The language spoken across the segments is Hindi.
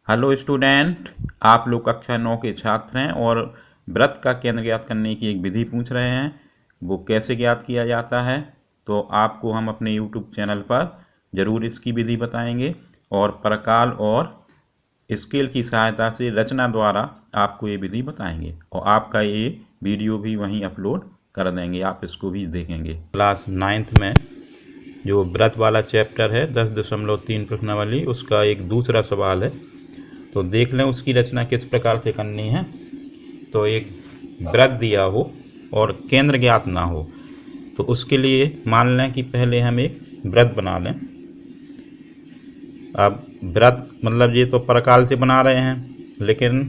हेलो स्टूडेंट, आप लोग कक्षा 9 के छात्र हैं और वृत्त का केंद्र ज्ञात करने की एक विधि पूछ रहे हैं। वो कैसे ज्ञात किया जाता है, तो आपको हम अपने यूट्यूब चैनल पर ज़रूर इसकी विधि बताएंगे और प्रकाल और स्केल की सहायता से रचना द्वारा आपको ये विधि बताएंगे और आपका ये वीडियो भी वहीं अपलोड कर देंगे, आप इसको भी देखेंगे। क्लास 9th में जो वृत्त वाला चैप्टर है 10.3 प्रश्नावली, उसका एक दूसरा सवाल है, तो देख लें उसकी रचना किस प्रकार से करनी है। तो एक वृत्त दिया हो और केंद्र ज्ञात ना हो, तो उसके लिए मान लें कि पहले हम एक वृत्त बना लें। अब वृत्त मतलब ये तो प्रकाल से बना रहे हैं, लेकिन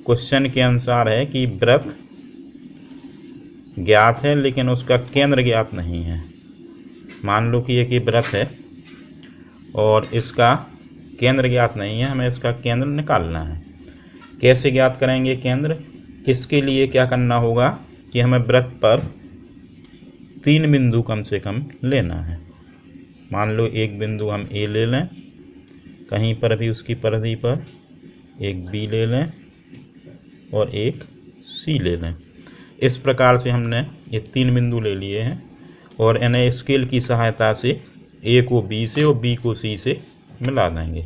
क्वेश्चन के अनुसार है कि वृत्त ज्ञात है लेकिन उसका केंद्र ज्ञात नहीं है। मान लो कि एक वृत्त है और इसका केंद्र ज्ञात नहीं है, हमें इसका केंद्र निकालना है। कैसे ज्ञात करेंगे केंद्र? इसके लिए क्या करना होगा कि हमें वृत्त पर 3 बिंदु कम से कम लेना है। मान लो एक बिंदु हम ए ले लें, कहीं पर भी उसकी परिधि पर एक बी ले लें और एक सी ले लें। इस प्रकार से हमने ये 3 बिंदु ले लिए हैं और इन्हें स्केल की सहायता से ए को बी से और बी को सी से मिला देंगे।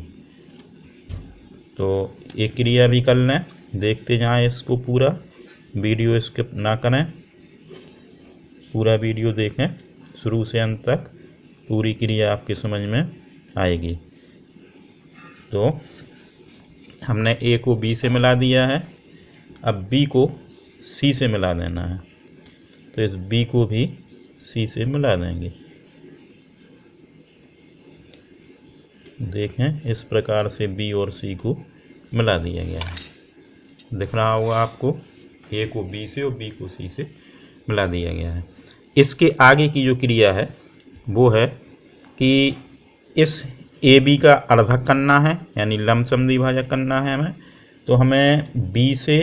तो एक क्रिया भी कर लें, देखते जाएं इसको पूरा, वीडियो स्किप ना करें, पूरा वीडियो देखें शुरू से अंत तक, पूरी क्रिया आपके समझ में आएगी। तो हमने ए को बी से मिला दिया है, अब बी को सी से मिला देना है, तो इस बी को भी सी से मिला देंगे। देखें इस प्रकार से बी और सी को मिला दिया गया है। दिख रहा होगा आपको, ए को बी से और बी को सी से मिला दिया गया है। इसके आगे की जो क्रिया है वो है कि इस ए बी का अर्धक करना है, यानी लमसम द्विभाजक करना है हमें। तो हमें बी से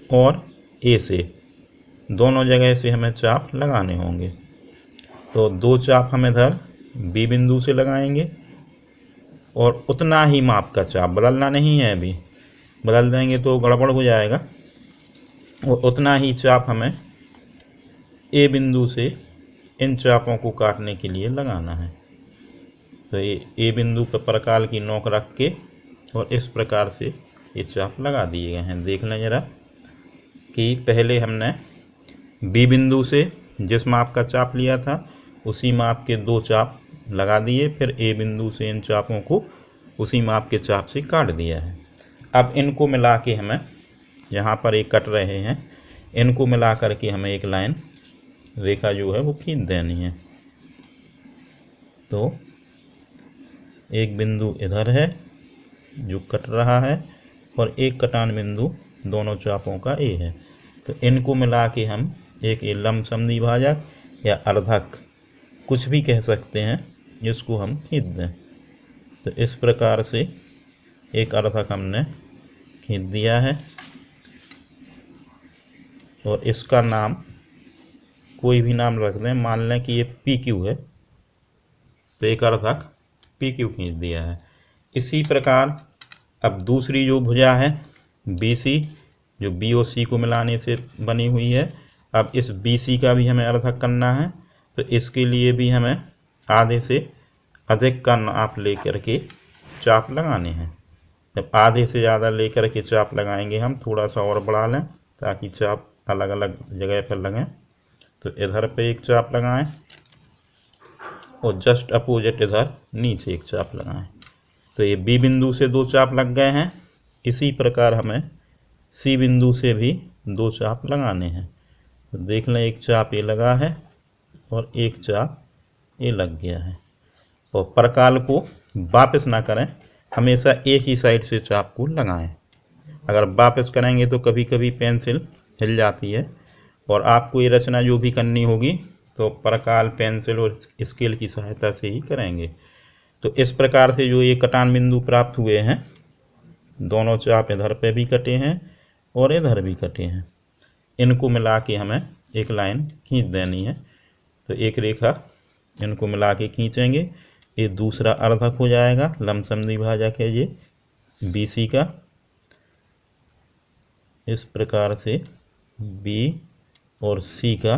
और ए से दोनों जगह से हमें चाप लगाने होंगे। तो 2 चाप हम इधर बी बिंदु से लगाएंगे और उतना ही माप का चाप, बदलना नहीं है, अभी बदल देंगे तो गड़बड़ हो जाएगा, और उतना ही चाप हमें ए बिंदु से इन चापों को काटने के लिए लगाना है। तो ये ए बिंदु पर प्रकाल की नोक रख के और इस प्रकार से ये चाप लगा दिए गए हैं। देख लें जरा कि पहले हमने बी बिंदु से जिस माप का चाप लिया था उसी माप के 2 चाप लगा दिए, फिर ए बिंदु से इन चापों को उसी माप के चाप से काट दिया है। अब इनको मिला के हमें, यहाँ पर एक कट रहे हैं, इनको मिला करके हमें एक लाइन रेखा जो है वो खींच देनी है। तो एक बिंदु इधर है जो कट रहा है और एक कटान बिंदु दोनों चापों का ए है, तो इनको मिला के हम एक लमसम द्विभाजक या अर्धक कुछ भी कह सकते हैं, इसको हम खींच दें। तो इस प्रकार से एक अर्धक हमने खींच दिया है और इसका नाम कोई भी नाम रख दें, मान लें कि ये पी क्यू है, तो एक अर्धक पी क्यू खींच दिया है। इसी प्रकार अब दूसरी जो भुजा है बी सी, जो बी और सी को मिलाने से बनी हुई है, अब इस बी सी का भी हमें अर्धक करना है। तो इसके लिए भी हमें आधे से अधिक का नाप लेकर के चाप लगाने हैं। जब आधे से ज़्यादा लेकर के चाप लगाएंगे, हम थोड़ा सा और बढ़ा लें ताकि चाप अलग अलग जगह पर लगें। तो इधर पे एक चाप लगाएं और जस्ट अपोजिट इधर नीचे एक चाप लगाएं। तो ये बी बिंदु से 2 चाप लग गए हैं। इसी प्रकार हमें सी बिंदु से भी 2 चाप लगाने हैं। तो देख लें एक चाप ये लगा है और एक चाप ये लग गया है। और प्रकाल को वापस ना करें, हमेशा एक ही साइड से चाप को लगाएं। अगर वापस करेंगे तो कभी कभी पेंसिल हिल जाती है, और आपको ये रचना जो भी करनी होगी तो प्रकाल, पेंसिल और स्केल की सहायता से ही करेंगे। तो इस प्रकार से जो ये कटान बिंदु प्राप्त हुए हैं, दोनों चाप इधर पे भी कटे हैं और इधर भी कटे हैं, इनको मिला के हमें एक लाइन खींच देनी है। तो एक रेखा इनको मिला के खींचेंगे, ये दूसरा अर्धक हो जाएगा, लमसम द्विभाजक है ये, बी सी का इस प्रकार से बी और सी का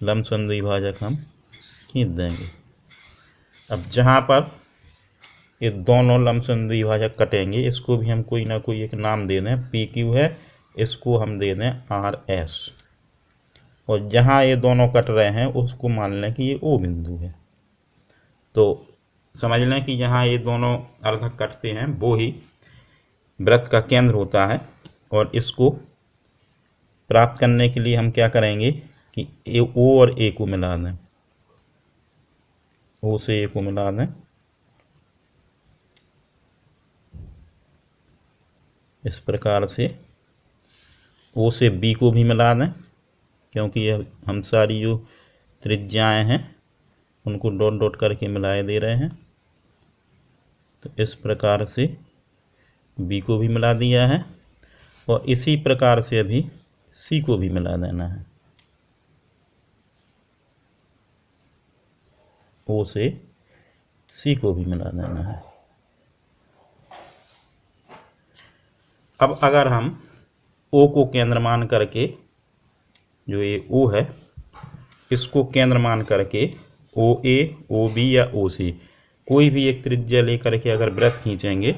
लमसम द्विभाजक हम खींच देंगे। अब जहाँ पर ये दोनों लमसम द्विभाजक कटेंगे इसको भी हम कोई ना कोई एक नाम दे दें। पी क्यू है, इसको हम दे दें आर एस, और जहाँ ये दोनों कट रहे हैं उसको मान लें कि ये ओ बिंदु है। तो समझ लें कि जहाँ ये दोनों अर्धक कटते हैं वो ही वृत्त का केंद्र होता है। और इसको प्राप्त करने के लिए हम क्या करेंगे कि ओ और ए को मिला दें, ओ से ए को मिला दें, इस प्रकार से ओ से बी को भी मिला दें, क्योंकि यह हम सारी जो त्रिज्याएं हैं उनको डॉट डॉट करके मिलाए दे रहे हैं। तो इस प्रकार से बी को भी मिला दिया है, और इसी प्रकार से अभी सी को भी मिला देना है, ओ से सी को भी मिला देना है। अब अगर हम ओ को केंद्र मान करके, जो ये ओ है इसको केंद्र मान करके ओ ए, ओ बी या ओ सी कोई भी एक त्रिज्या लेकर के अगर वृत्त खींचेंगे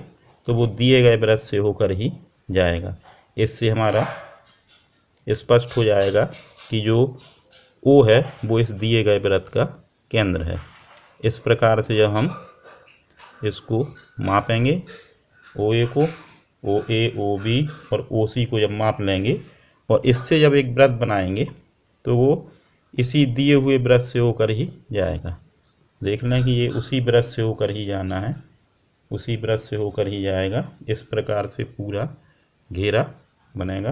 तो वो दिए गए वृत्त से होकर ही जाएगा। इससे हमारा स्पष्ट हो जाएगा कि जो ओ है वो इस दिए गए वृत्त का केंद्र है। इस प्रकार से जब हम इसको मापेंगे, ओ ए को, ओ ए, ओ बी और ओ सी को जब माप लेंगे और इससे जब एक वृत्त बनाएंगे तो वो इसी दिए हुए वृत्त से होकर ही जाएगा। देख लें कि ये उसी वृत्त से होकर ही जाना है, उसी वृत्त से होकर ही जाएगा। इस प्रकार से पूरा घेरा बनेगा।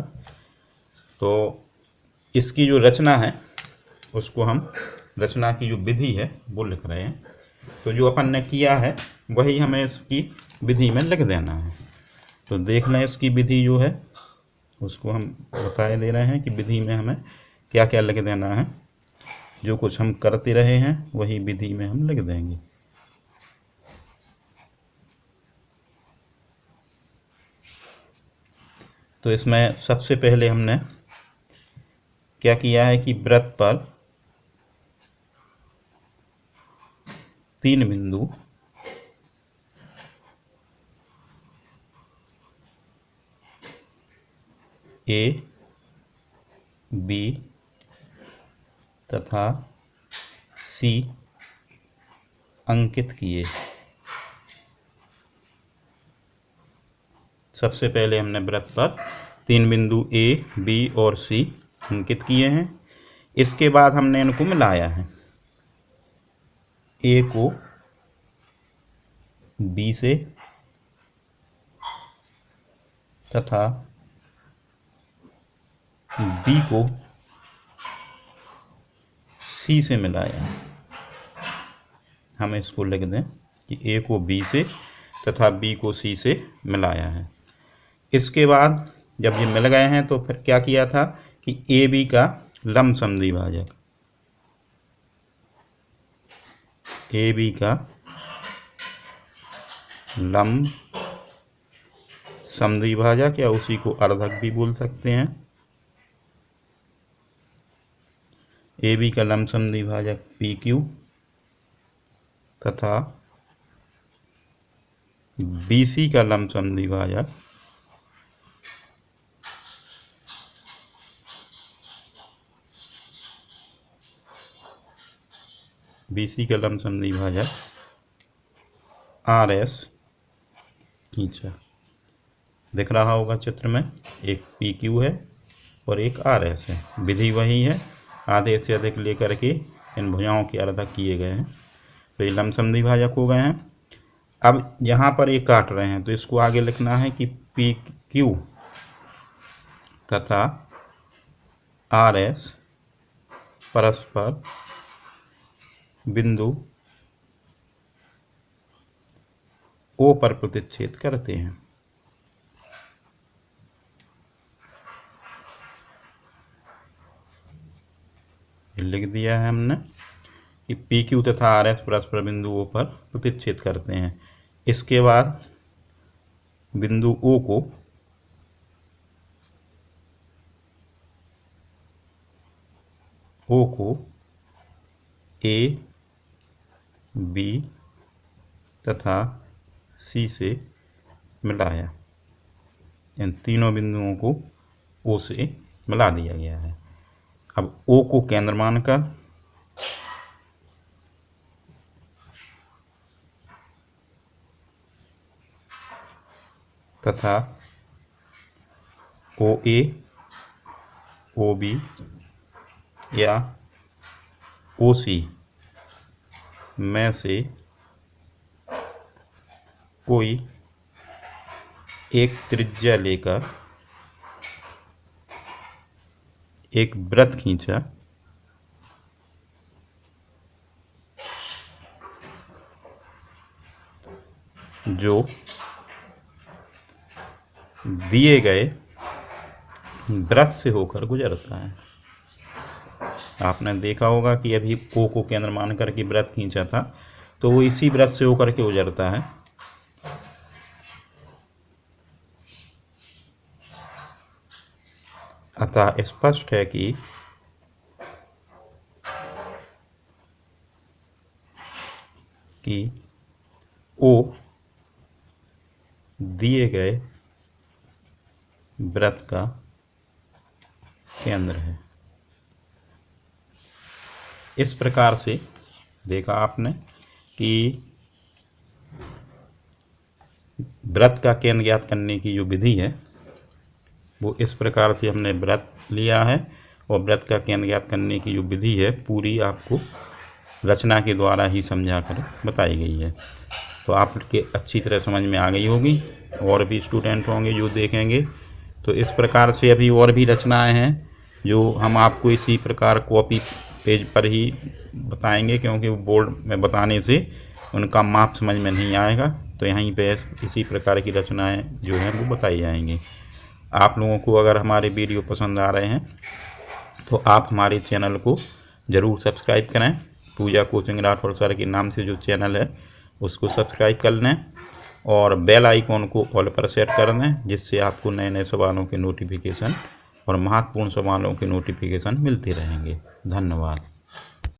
तो इसकी जो रचना है उसको हम, रचना की जो विधि है वो लिख रहे हैं। तो जो अपन ने किया है वही हमें इसकी विधि में लिख देना है। तो देख लें इसकी विधि जो है उसको हम बताए दे रहे हैं कि विधि में हमें क्या क्या लिख देना है। जो कुछ हम करते रहे हैं वही विधि में हम लिख देंगे। तो इसमें सबसे पहले हमने क्या किया है कि वृत्त पर 3 बिंदु ए, बी तथा सी अंकित किए। सबसे पहले हमने वृत्त पर 3 बिंदु ए, बी और सी अंकित किए हैं। इसके बाद हमने इनको मिलाया है, ए को बी से तथा बी को सी से मिलाया। हम इसको लिख दें कि ए को बी से तथा बी को सी से मिलाया है। इसके बाद जब ये मिल गए हैं तो फिर क्या किया था कि ए बी का लमसम द्विभाजक, ए बी का लंब समद्विभाजक या उसी को अर्धक भी बोल सकते हैं, ए बी का लंब समद्विभाजक पी क्यू तथा बी सी का लंब समद्विभाजक BC का लंब समद्विभाजक RS खींचा। दिख रहा होगा चित्र में, एक PQ है और एक RS है। विधि वही है, आधे से अधिक लेकर के इन भुजाओं के अर्धक किए गए हैं। तो ये लंब समद्विभाजक हो गए हैं। अब यहाँ पर ये काट रहे हैं तो इसको आगे लिखना है कि PQ तथा RS परस्पर बिंदु O पर प्रतिच्छेद करते हैं। लिख दिया है हमने कि PQ तथा RS परस्पर बिंदु O पर प्रतिच्छेद करते हैं। इसके बाद बिंदु ओ को ए, बी तथा सी से मिलाया। इन तीनों बिंदुओं को ओ से मिला दिया गया है। अब ओ को केंद्र मानकर तथा ओ ए, ओ बी या ओ सी में से कोई एक त्रिज्या लेकर एक वृत्त खींचा जो दिए गए वृत्त से होकर गुजरता है। आपने देखा होगा कि अभी ओ को केंद्र मानकर के वृत्त खींचा था, तो वो इसी वृत्त से होकर के गुजरता है। अतः स्पष्ट है कि ओ दिए गए वृत्त का केंद्र है। इस प्रकार से देखा आपने कि वृत्त का केंद्र ज्ञात करने की जो विधि है वो इस प्रकार से हमने वृत्त लिया है, और वृत्त का केंद्र ज्ञात करने की जो विधि है पूरी आपको रचना के द्वारा ही समझा कर बताई गई है। तो आपके अच्छी तरह समझ में आ गई होगी, और भी स्टूडेंट होंगे जो देखेंगे। तो इस प्रकार से अभी और भी रचनाएं हैं जो हम आपको इसी प्रकार कॉपी पेज पर ही बताएंगे, क्योंकि वो बोर्ड में बताने से उनका माप समझ में नहीं आएगा। तो यहीं पे इसी प्रकार की रचनाएं जो हैं वो बताई जाएंगी। आप लोगों को अगर हमारे वीडियो पसंद आ रहे हैं तो आप हमारे चैनल को ज़रूर सब्सक्राइब करें। पूजा कोचिंग राठौर सर के नाम से जो चैनल है उसको सब्सक्राइब कर लें, और बेल आइकॉन को ऑल पर सेट कर दें, जिससे आपको नए नए सवालों के नोटिफिकेशन और महत्वपूर्ण सवालों के नोटिफिकेशन मिलते रहेंगे। धन्यवाद।